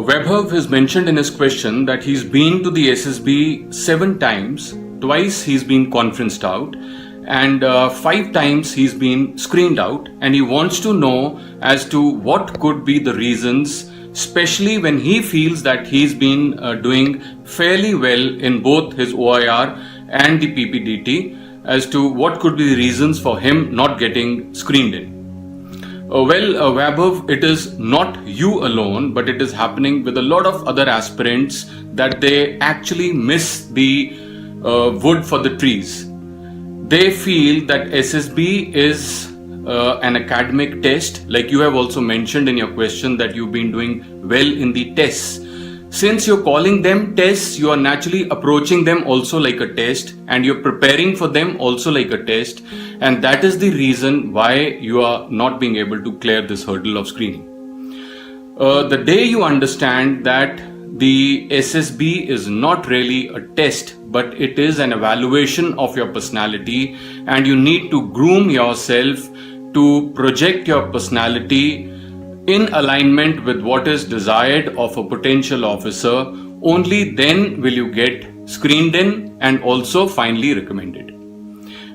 Webber has mentioned in his question that he's been to the SSB 7 times, twice he's been conferenced out, and 5 times he's been screened out, and he wants to know as to what could be the reasons, especially when he feels that he's been doing fairly well in both his OIR and the PPDT, as to what could be the reasons for him not getting screened in. Webber, it is not you alone, but it is happening with a lot of other aspirants that they actually miss the wood for the trees. They feel that SSB is an academic test, like you have also mentioned in your question that you've been doing well in the tests. Since you're calling them tests, you are naturally approaching them also like a test, and you're preparing for them also like a test, and that is the reason why you are not being able to clear this hurdle of screening. The day you understand that the SSB is not really a test, but it is an evaluation of your personality, and you need to groom yourself to project your personality in alignment with what is desired of a potential officer, only then will you get screened in and also finally recommended.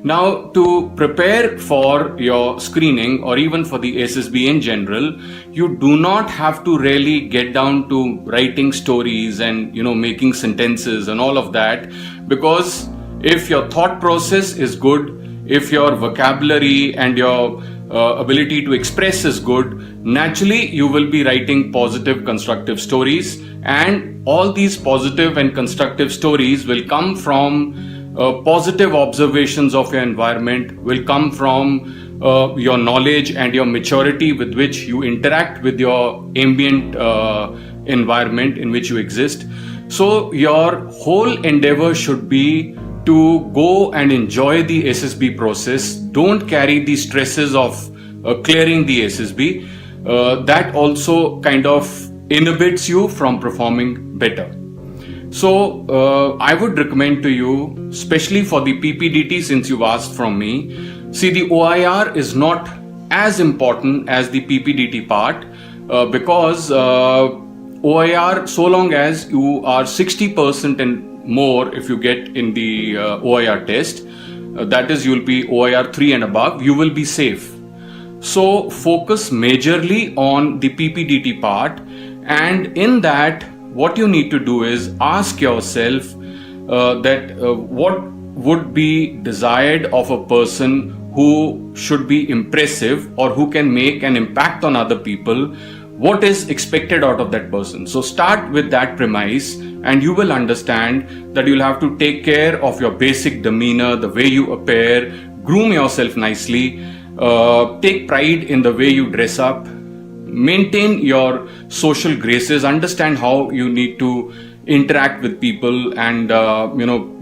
Now, to prepare for your screening or even for the SSB in general, you do not have to really get down to writing stories and making sentences and all of that, because if your thought process is good, if your vocabulary and your ability to express is good, naturally you will be writing positive, constructive stories, and all these positive and constructive stories will come from positive observations of your environment, will come from your knowledge and your maturity with which you interact with your ambient environment in which you exist. So your whole endeavor should be to go and enjoy the SSB process. Don't carry the stresses of clearing the SSB. That also kind of inhibits you from performing better. So I would recommend to you, especially for the PPDT, since you've asked from me, see, the OIR is not as important as the PPDT part, because OIR, so long as you are 60% and more, if you get in the OIR test, that is, you'll be OIR 3 and above, you will be safe. So focus majorly on the PPDT part, and in that what you need to do is ask yourself that what would be desired of a person who should be impressive or who can make an impact on other people. What is expected out of that person? So start with that premise, and you will understand that you'll have to take care of your basic demeanor, the way you appear, groom yourself nicely, take pride in the way you dress up, maintain your social graces, understand how you need to interact with people, and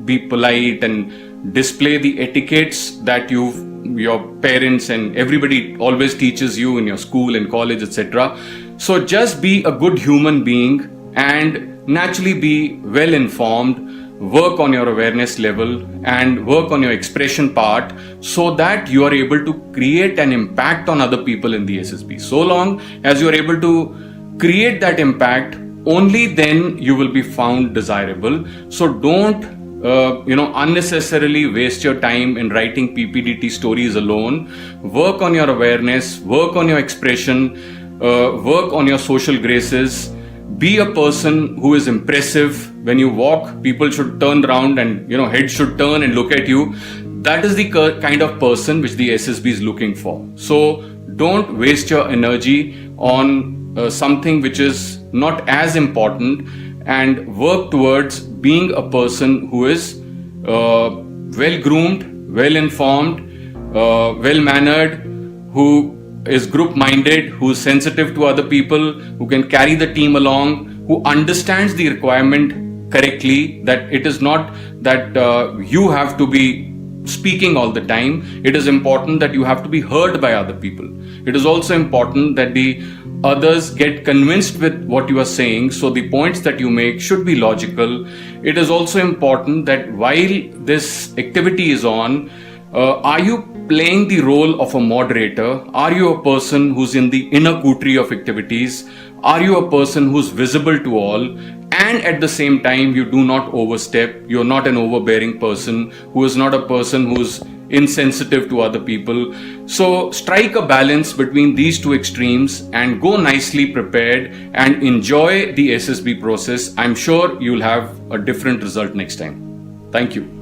be polite and display the etiquettes that your parents and everybody always teaches you in your school and college, etc. So just be a good human being and naturally be well informed. Work on your awareness level and work on your expression part, so that you are able to create an impact on other people in the SSB. So long as you are able to create that impact, only then you will be found desirable. So don't unnecessarily waste your time in writing PPDT stories alone. Work on your awareness, work on your expression, work on your social graces. Be a person who is impressive. When you walk, people should turn around and head should turn and look at you. That is the kind of person which the SSB is looking for. So don't waste your energy on something which is not as important, and work towards being a person who is well groomed, well informed, well mannered, who is group minded, who is sensitive to other people, who can carry the team along, who understands the requirement correctly, that it is not that you have to be speaking all the time. It is important that you have to be heard by other people. It is also important that the others get convinced with what you are saying, so the points that you make should be logical. It is also important that while this activity is on, are you playing the role of a moderator? Are you a person who's in the inner coterie of activities? Are you a person who's visible to all and at the same time you do not overstep? You're not an overbearing person who is not a person who's insensitive to other people. So strike a balance between these two extremes and go nicely prepared and enjoy the SSB process. I'm sure you'll have a different result next time. Thank you.